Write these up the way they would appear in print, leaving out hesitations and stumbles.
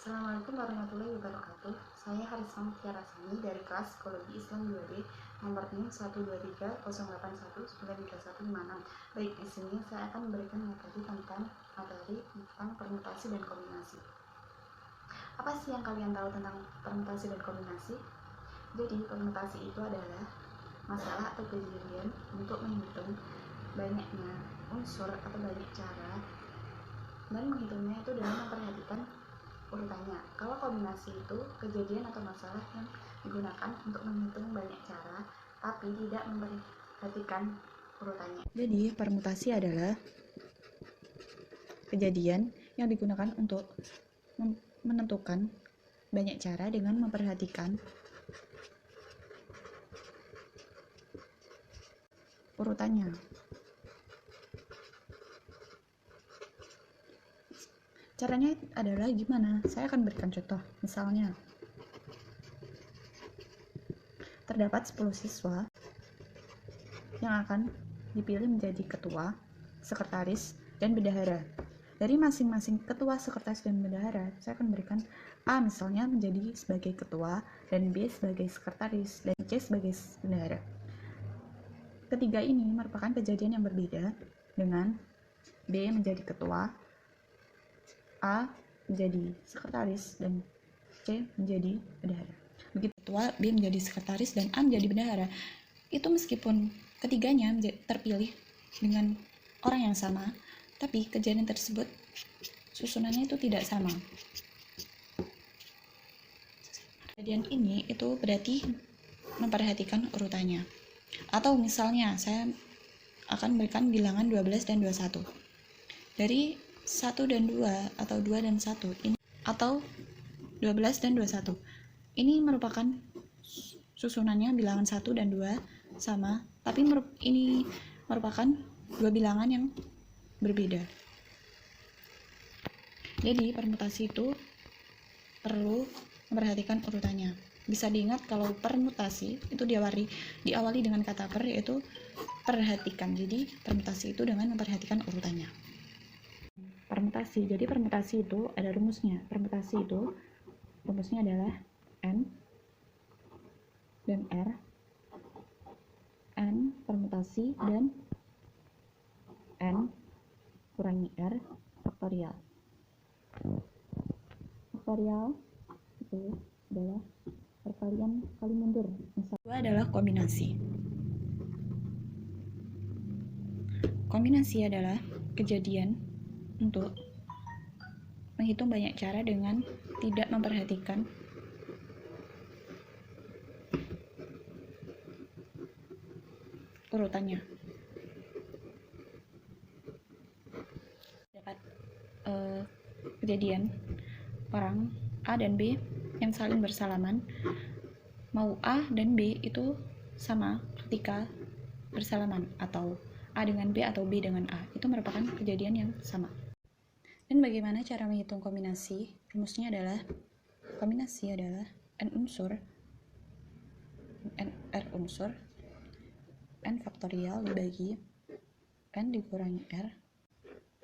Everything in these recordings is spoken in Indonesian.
Assalamualaikum warahmatullahi wabarakatuh. Saya Harisam Tiarasani dari kelas Psikologi Islam 2B nomor NIM 12308193156. Baik, di sini saya akan memberikan materi tentang permutasi dan kombinasi. Apa sih yang kalian tahu tentang permutasi dan kombinasi? Jadi, permutasi itu adalah masalah atau kejadian untuk menghitung banyaknya unsur atau banyak cara, dan menghitungnya itu dengan memperhatikan urutannya. Kalau kombinasi itu kejadian atau masalah yang digunakan untuk menghitung banyak cara tapi tidak memperhatikan urutannya. Jadi permutasi adalah kejadian yang digunakan untuk menentukan banyak cara dengan memperhatikan urutannya. Caranya adalah gimana? Saya akan berikan contoh. Misalnya, terdapat 10 siswa yang akan dipilih menjadi ketua, sekretaris, dan bendahara. Dari masing-masing ketua, sekretaris, dan bendahara, saya akan berikan A misalnya menjadi sebagai ketua, dan B sebagai sekretaris, dan C sebagai bendahara. Ketiga ini merupakan kejadian yang berbeda dengan B menjadi ketua, A menjadi sekretaris, dan C menjadi bendahara. Begitu ketua, B menjadi sekretaris, dan A menjadi bendahara. Itu meskipun ketiganya terpilih dengan orang yang sama, tapi kejadian tersebut susunannya itu tidak sama. Kejadian ini itu berarti memperhatikan urutannya. Atau misalnya saya akan berikan bilangan 12 dan 21. Dari 1 dan 2 atau 2 dan 1 ini, atau 12 dan 21 ini merupakan susunannya bilangan 1 dan 2 sama, tapi ini merupakan dua bilangan yang berbeda. Jadi permutasi itu perlu memperhatikan urutannya. Bisa diingat kalau permutasi itu diawali dengan kata per, yaitu perhatikan. Jadi permutasi itu dengan memperhatikan urutannya. Permutasi. Jadi permutasi itu ada rumusnya. Permutasi itu rumusnya adalah N dan R. N permutasi dan N kurangi R faktorial. Faktorial itu adalah perkalian kali mundur. Misalnya adalah kombinasi. Kombinasi adalah kejadian untuk menghitung banyak cara dengan tidak memperhatikan urutannya. Dapat kejadian orang A dan B yang saling bersalaman, mau A dan B itu sama ketika bersalaman, atau A dengan B atau B dengan A, itu merupakan kejadian yang sama. Dan bagaimana cara menghitung kombinasi? Rumusnya adalah kombinasi adalah N unsur, N R unsur, N faktorial dibagi N dikurangi R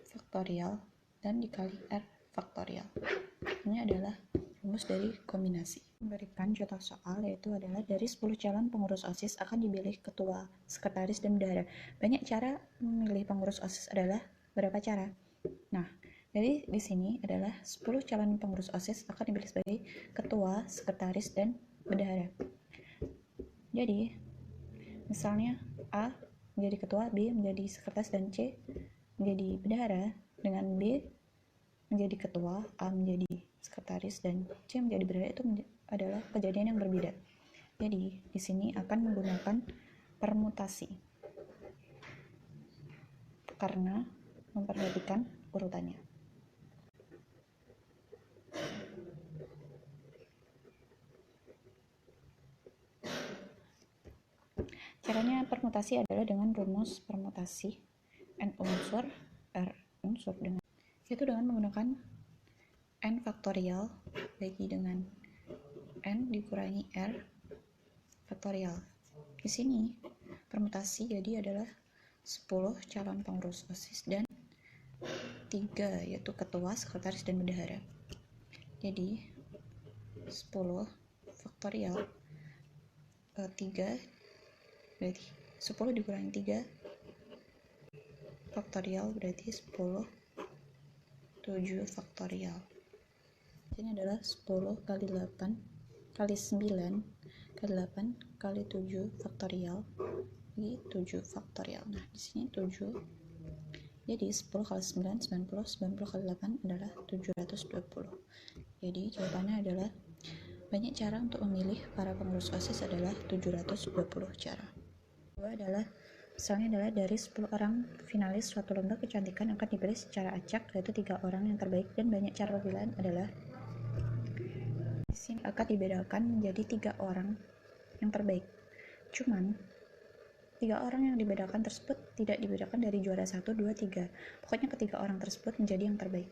faktorial dan dikali R faktorial. Ini adalah rumus dari kombinasi. Memberikan contoh soal yaitu adalah dari 10 calon pengurus OSIS akan dipilih ketua, sekretaris, dan bendahara. Banyak cara memilih pengurus OSIS adalah berapa cara? Nah, jadi di sini adalah 10 calon pengurus OSIS akan dipilih sebagai ketua, sekretaris, dan bendahara. Jadi, misalnya A menjadi ketua, B menjadi sekretaris, dan C menjadi bendahara, dengan B menjadi ketua, A menjadi sekretaris, dan C menjadi bendahara, itu adalah kejadian yang berbeda. Jadi, di sini akan menggunakan permutasi karena memperhatikan urutannya. Caranya permutasi adalah dengan rumus permutasi N unsur R unsur yaitu dengan menggunakan N faktorial bagi dengan N dikurangi R faktorial. Di sini permutasi jadi adalah 10 calon pengurus OSIS dan 3 yaitu ketua, sekretaris, dan bendahara. Jadi 10 faktorial 3 berarti 10 dikurangi 3 faktorial berarti 10, 7 faktorial. Ini adalah 10 kali 8 kali 9 kali 8 kali 7 faktorial di 7 faktorial. Nah, di sini 7. Jadi 10 kali 9 90 kali 8 adalah 720. Jadi jawabannya adalah banyak cara untuk memilih para pengurus OSIS adalah 720 cara. Kedua adalah misalnya adalah dari 10 orang finalis suatu lomba kecantikan akan dipilih secara acak, yaitu 3 orang yang terbaik, dan banyak cara pemilihan adalah di sini akan dibedakan menjadi 3 orang yang terbaik. Cuman 3 orang yang dibedakan tersebut tidak dibedakan dari juara 1, 2, 3. Pokoknya ketiga orang tersebut menjadi yang terbaik.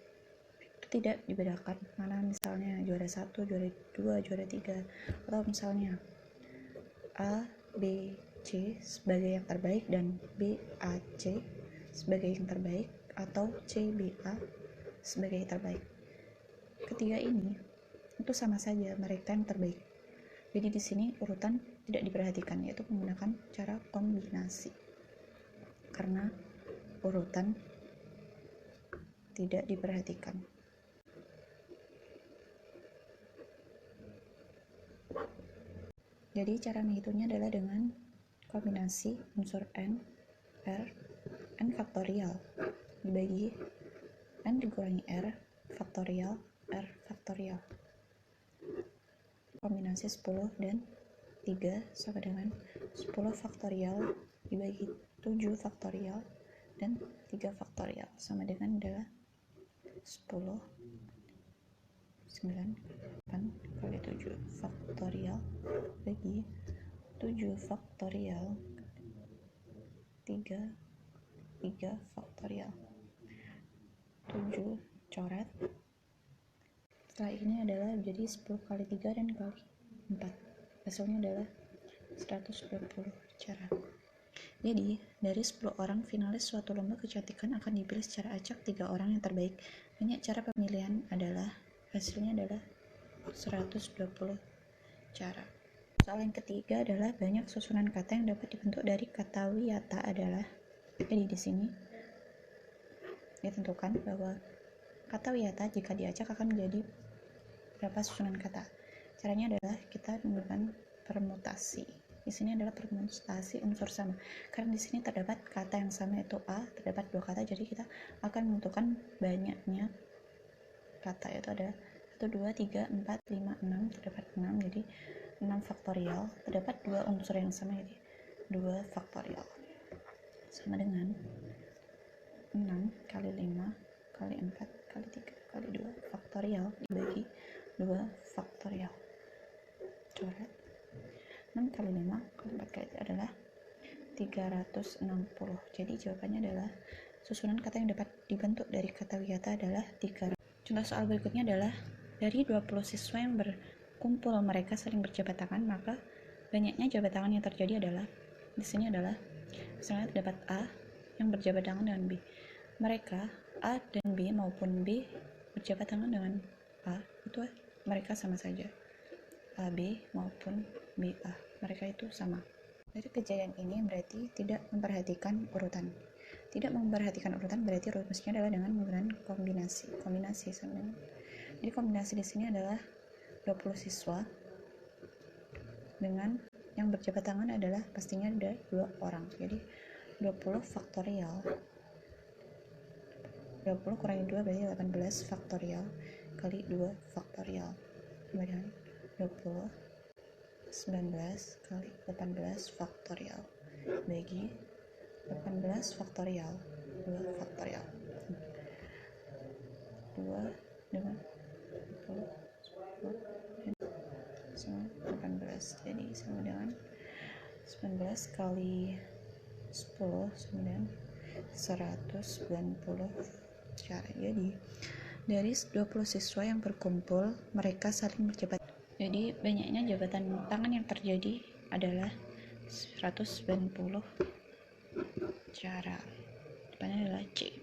Itu tidak dibedakan mana misalnya juara 1, juara 2, juara 3, atau misalnya A, B, C sebagai yang terbaik dan B, A, C sebagai yang terbaik, atau C, B, A sebagai yang terbaik. Ketiga ini itu sama saja mereka yang terbaik. Jadi di sini urutan tidak diperhatikan, yaitu menggunakan cara kombinasi. Karena urutan tidak diperhatikan. Jadi cara menghitungnya adalah dengan kombinasi unsur n, r, n faktorial dibagi n dikurangi r faktorial, r faktorial. Kombinasi 10 dan 3 sama dengan 10 faktorial dibagi 7 faktorial dan 3 faktorial sama dengan adalah 10 9 8 kali 7 faktorial bagi 7 faktorial 3 faktorial. 7 coret. Setelah ini adalah jadi 10 kali 3 dan kali 4. Hasilnya adalah 120 cara. Jadi, dari 10 orang finalis suatu lomba kecantikan akan dipilih secara acak 3 orang yang terbaik. Banyak cara pemilihan adalah hasilnya adalah 120 cara. Soal yang ketiga adalah banyak susunan kata yang dapat dibentuk dari kata wiyata adalah. Jadi di sini ditentukan bahwa kata wiyata jika diacak akan menjadi berapa susunan kata. Caranya adalah kita menggunakan permutasi. Di sini adalah permutasi unsur sama. Karena di sini terdapat kata yang sama yaitu a, terdapat 2 kata, jadi kita akan menentukan banyaknya kata, yaitu ada 1, 2, 3, 4, 5, 6, terdapat 6, jadi 6 faktorial, terdapat 2 unsur yang sama, jadi 2 faktorial sama dengan 6 kali 5 kali 4 kali 3 kali 2 faktorial dibagi 2 faktorial. Coret 6 kali 5 kali 4 kali 3 adalah 360. Jadi jawabannya adalah susunan kata yang dapat dibentuk dari kata wiyata adalah 300. Contoh soal berikutnya adalah dari 20 siswa yang berkumpul mereka saling berjabat tangan, maka banyaknya jabat tangan yang terjadi adalah di sini adalah misalnya terdapat A yang berjabat tangan dengan B. Mereka A dan B maupun B berjabat tangan dengan A, itu mereka sama saja. AB maupun BA, mereka itu sama. Dari kejadian ini berarti tidak memperhatikan urutan. Tidak memperhatikan urutan berarti rumusnya adalah dengan menggunakan kombinasi sama dengan. Jadi kombinasi di sini adalah 20 siswa dengan yang berjabat tangan adalah pastinya ada 2 orang. Jadi 20 faktorial 20 kurangi 2 berarti 18 faktorial kali 2 faktorial sama dengan 20 19 kali 18 faktorial bagi 18 faktorial 2 faktorial 2 dengan 20 10 18, jadi sama dengan 19 kali 10 sama dengan 190 cara. Jadi dari 20 siswa yang berkumpul mereka saling berjabat. Jadi banyaknya jabatan tangan yang terjadi adalah 190 cara. Jawabannya adalah C.